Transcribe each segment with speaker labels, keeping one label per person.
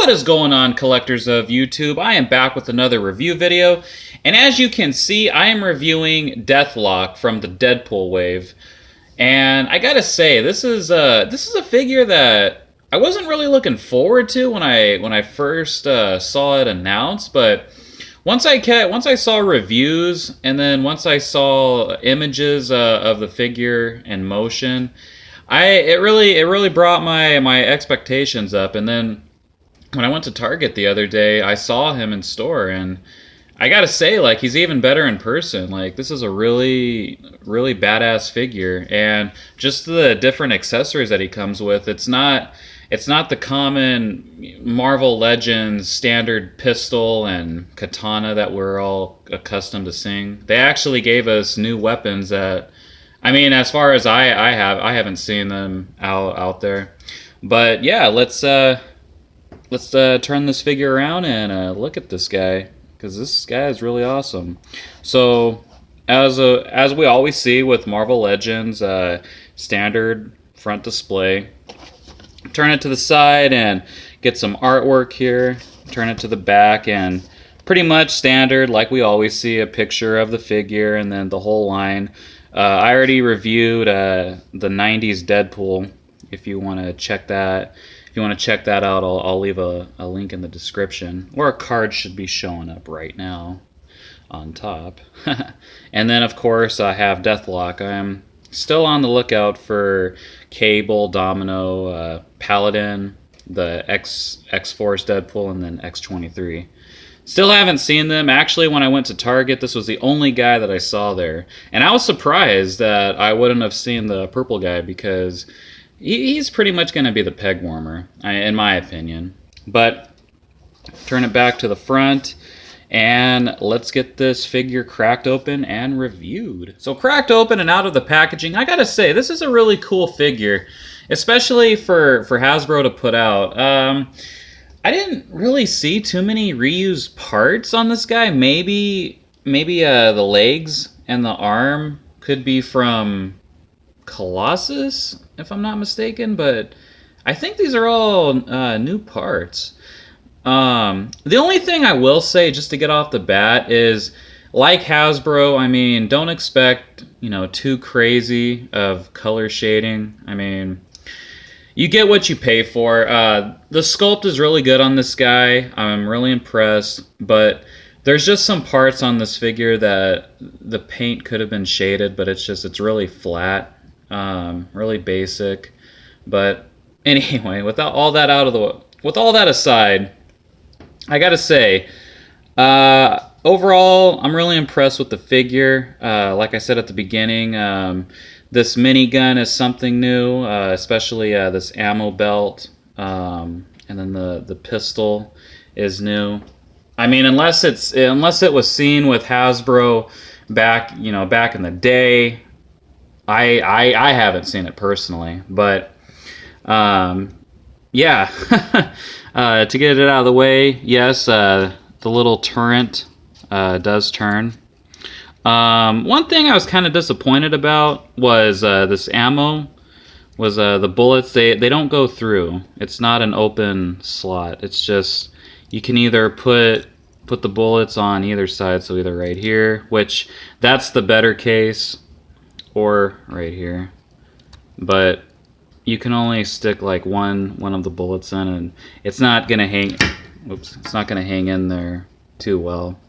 Speaker 1: What is going on, collectors of YouTube? I am back with another review video, and as you can see, I am reviewing Deathlok from the Deadpool wave. And I gotta say, this is a figure that I wasn't really looking forward to when I first saw it announced, but once I saw reviews, and then once I saw images of the figure in motion, it really brought my expectations up. And then when I went to Target the other day, I saw him in store, and I gotta say, like, he's even better in person. Like, this is a really badass figure, and just the different accessories that he comes with. It's not the common Marvel Legends standard pistol and katana that we're all accustomed to seeing. They actually gave us new weapons that, I mean, as far as I haven't seen them out there. But yeah, let's turn this figure around and look at this guy, because this guy is really awesome. So as we always see with Marvel Legends, standard front display. Turn it to the side and get some artwork here. Turn it to the back, and pretty much standard, like we always see, a picture of the figure and then the whole line. I already reviewed the 90s Deadpool. If you want to check that out, I'll leave a link in the description, or a card should be showing up right now on top. And then, of course, I have Deathlok. I'm still on the lookout for Cable, Domino, Paladin, the X-Force Deadpool, and then X-23. Still haven't seen them. Actually, when I went to Target, this was the only guy that I saw there. And I was surprised that I wouldn't have seen the purple guy, because he's pretty much going to be the peg warmer, in my opinion. But turn it back to the front, and let's get this figure cracked open and reviewed. So cracked open and out of the packaging, I gotta say, this is a really cool figure, especially for Hasbro to put out. I didn't really see too many reused parts on this guy. Maybe the legs and the arm could be from Colossus, if I'm not mistaken, but I think these are all new parts. The only thing I will say, just to get off the bat, is, like Hasbro, I mean, don't expect, too crazy of color shading. I mean, you get what you pay for. The sculpt is really good on this guy. I'm really impressed, but there's just some parts on this figure that the paint could have been shaded, but it's really flat, really basic. But anyway, with all that aside, I gotta say, overall, I'm really impressed with the figure. Like I said at the beginning, this minigun is something new, especially this ammo belt, and then the pistol is new. I mean, unless it was seen with Hasbro back in the day, I haven't seen it personally, but yeah. To get it out of the way, yes, the little turret does turn. One thing I was kind of disappointed about was this ammo. Was the bullets, they don't go through. It's not an open slot. It's just, you can either put the bullets on either side, so either right here, which that's the better case, or right here. But you can only stick like one of the bullets in, and it's not gonna hang. Oops, it's not gonna hang in there too well.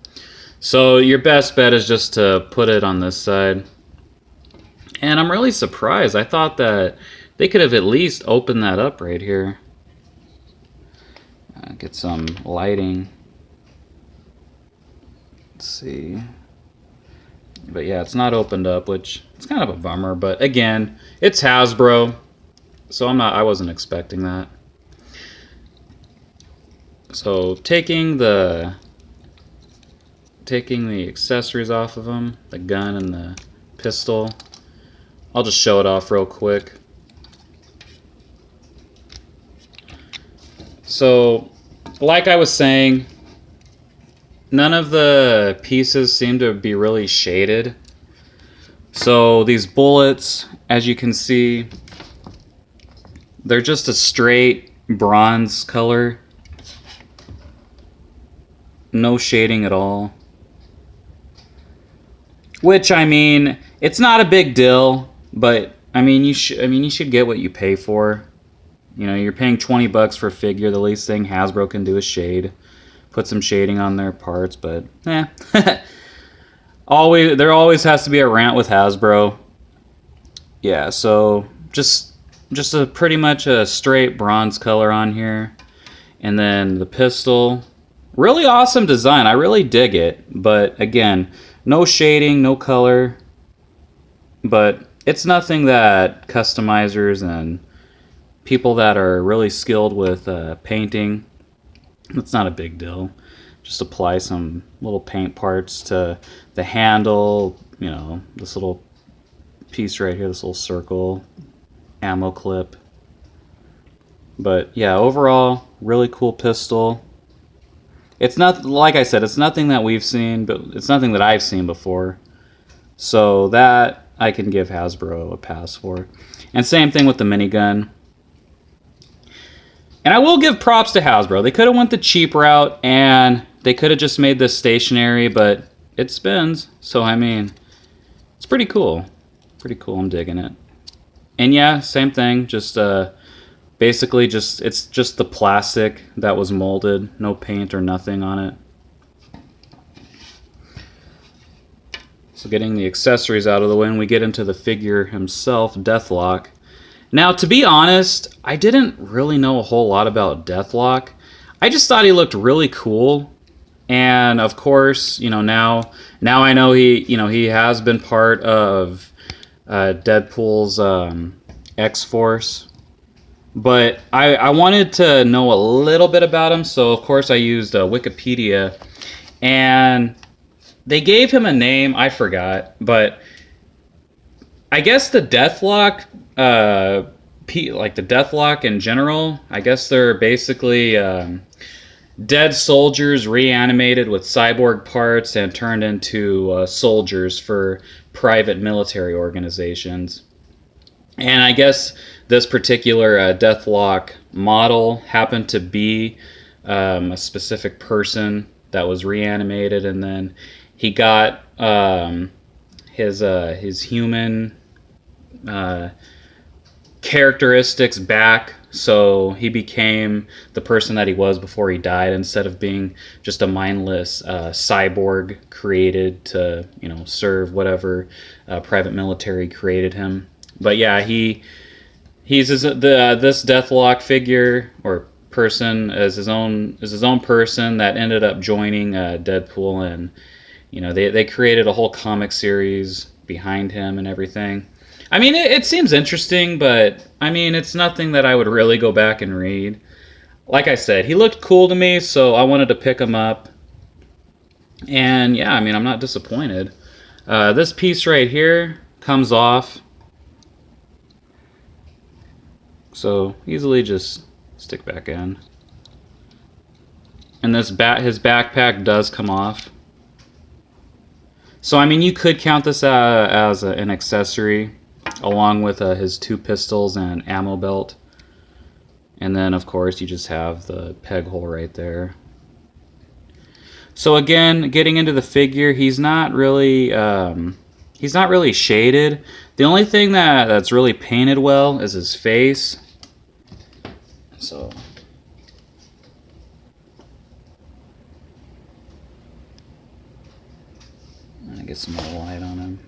Speaker 1: So your best bet is just to put it on this side. And I'm really surprised. I thought that they could have at least opened that up right here. Get some lighting. Let's see. But yeah, it's not opened up, which it's kind of a bummer. But again, it's Hasbro. So I wasn't expecting that. So taking the accessories off of them, the gun and the pistol, I'll just show it off real quick. So, like I was saying, none of the pieces seem to be really shaded. So these bullets, as you can see, they're just a straight bronze color. no shading at all. Which, I mean, it's not a big deal, but I mean, you should get what you pay for. You know, you're paying 20 bucks for a figure. The least thing Hasbro can do is shade, put some shading on their parts, but there always has to be a rant with Hasbro. Yeah, so just a pretty much a straight bronze color on here. And then the pistol, really awesome design. I really dig it, but again, no shading, no color. But it's nothing that customizers and people that are really skilled with painting, it's not a big deal. Just apply some little paint parts to the handle, you know, this little piece right here, this little circle, ammo clip. But yeah, overall, really cool pistol. It's not, like I said, it's nothing that we've seen, but it's nothing that I've seen before. So that I can give Hasbro a pass for. And same thing with the minigun. And I will give props to Hasbro. They could have went the cheap route and they could have just made this stationary, but it spins. So I mean, it's pretty cool. Pretty cool. I'm digging it. And yeah, same thing. Just basically it's just the plastic that was molded, no paint or nothing on it. So getting the accessories out of the way, and we get into the figure himself, Deathlok. Now, to be honest, I didn't really know a whole lot about Deathlok. I just thought he looked really cool. And of course, you know, now I know he has been part of Deadpool's X-Force. But I wanted to know a little bit about him, so of course I used Wikipedia, and they gave him a name, I forgot, but I guess the Deathlok, like the Deathlok in general, I guess they're basically dead soldiers reanimated with cyborg parts and turned into soldiers for private military organizations. And I guess this particular Deathlok model happened to be a specific person that was reanimated, and then he got his human characteristics back, so he became the person that he was before he died, instead of being just a mindless cyborg created to, you know, serve whatever private military created him. But yeah, he's this Deathlok figure or person as his own person that ended up joining Deadpool, and you know they created a whole comic series behind him and everything. I mean, it seems interesting, but I mean, it's nothing that I would really go back and read. Like I said, he looked cool to me, so I wanted to pick him up. And yeah, I mean, I'm not disappointed. This piece right here comes off, so easily just stick back in. And his backpack does come off. So I mean, you could count this as an accessory, along with his two pistols and ammo belt. And then of course you just have the peg hole right there. So again, getting into the figure, he's not really shaded. The only thing that's really painted well is his face. So I get some more light on him.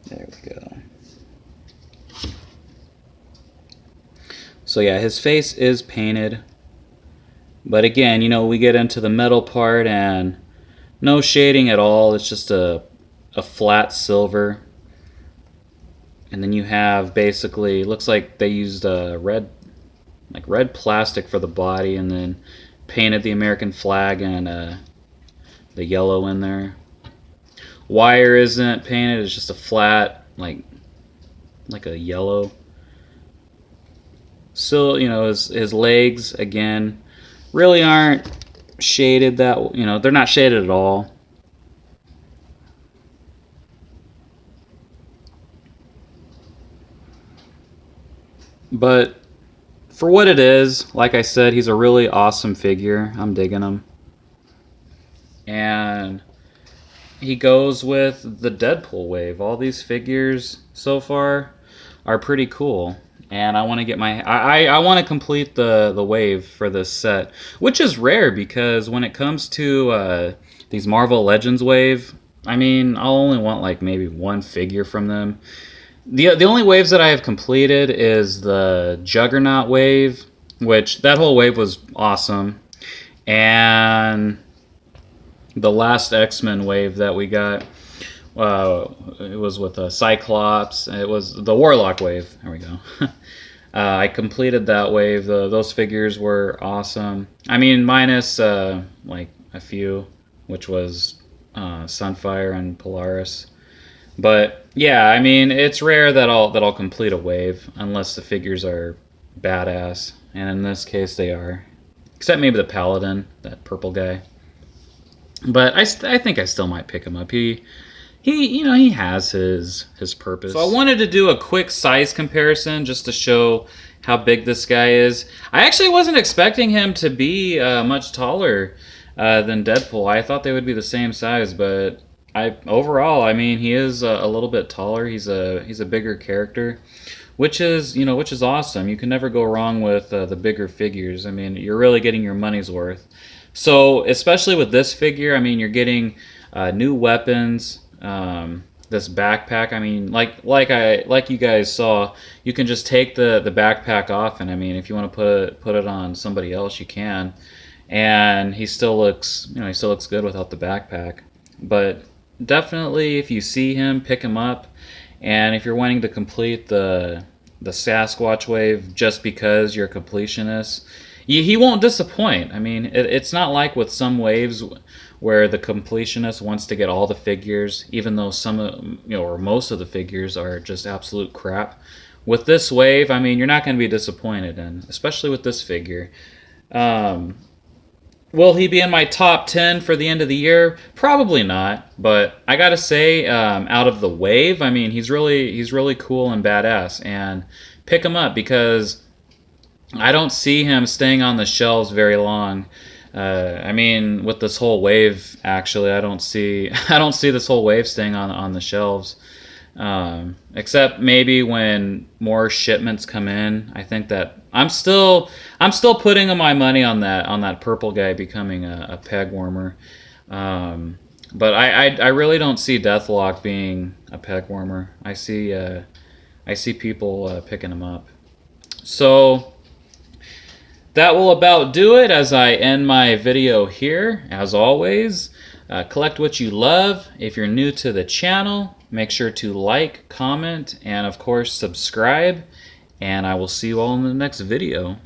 Speaker 1: There we go. So yeah, his face is painted. But again, you know, we get into the metal part and no shading at all. It's just a flat silver. And then you have basically, looks like they used red plastic for the body, and then painted the American flag and the yellow in there. Wire isn't painted, it's just a flat, like a yellow. So, you know, his legs, again, really aren't shaded that, you know, they're not shaded at all. But for what it is, like I said, he's a really awesome figure. I'm digging him. and he goes with the Deadpool wave. All these figures so far are pretty cool, and I want to get my I want to complete the wave for this set, which is rare because when it comes to these Marvel Legends wave, I mean, I'll only want like maybe one figure from them. The only waves that I have completed is the Juggernaut wave, which that whole wave was awesome, and the last X-Men wave that we got, it was with a Cyclops. It was the Warlock wave. There we go. I completed that wave. Those figures were awesome. I mean, minus like a few, which was Sunfire and Polaris. But yeah, I mean, it's rare that I'll complete a wave unless the figures are badass, and in this case they are. Except maybe the Paladin, that purple guy. But I think I still might pick him up. He has his purpose. So I wanted to do a quick size comparison just to show how big this guy is. I actually wasn't expecting him to be much taller than Deadpool. I thought they would be the same size, but overall, I mean, he is a little bit taller. He's a bigger character, which is awesome. You can never go wrong with the bigger figures. I mean, you're really getting your money's worth. So, especially with this figure, I mean, you're getting new weapons, this backpack. I mean, like you guys saw, you can just take the backpack off, and I mean, if you want to put it on somebody else, you can. And he still looks good without the backpack. But definitely, if you see him, pick him up. And if you're wanting to complete the Sasquatch wave just because you're a completionist, he won't disappoint. I mean, it's not like with some waves where the completionist wants to get all the figures, even though or most of the figures are just absolute crap. With this wave, I mean, you're not going to be disappointed, and especially with this figure. Will he be in my top 10 for the end of the year? Probably not, but I gotta say, out of the wave, I mean, he's really cool and badass, and pick him up because I don't see him staying on the shelves very long. I mean, with this whole wave, actually, I don't see this whole wave staying on the shelves. Except maybe when more shipments come in. I think that I'm still putting my money on that purple guy becoming a peg warmer. But I really don't see Deathlok being a peg warmer. I see people picking him up. So that will about do it as I end my video here. As always, collect what you love. If you're new to the channel, make sure to like, comment, and of course subscribe. And I will see you all in the next video.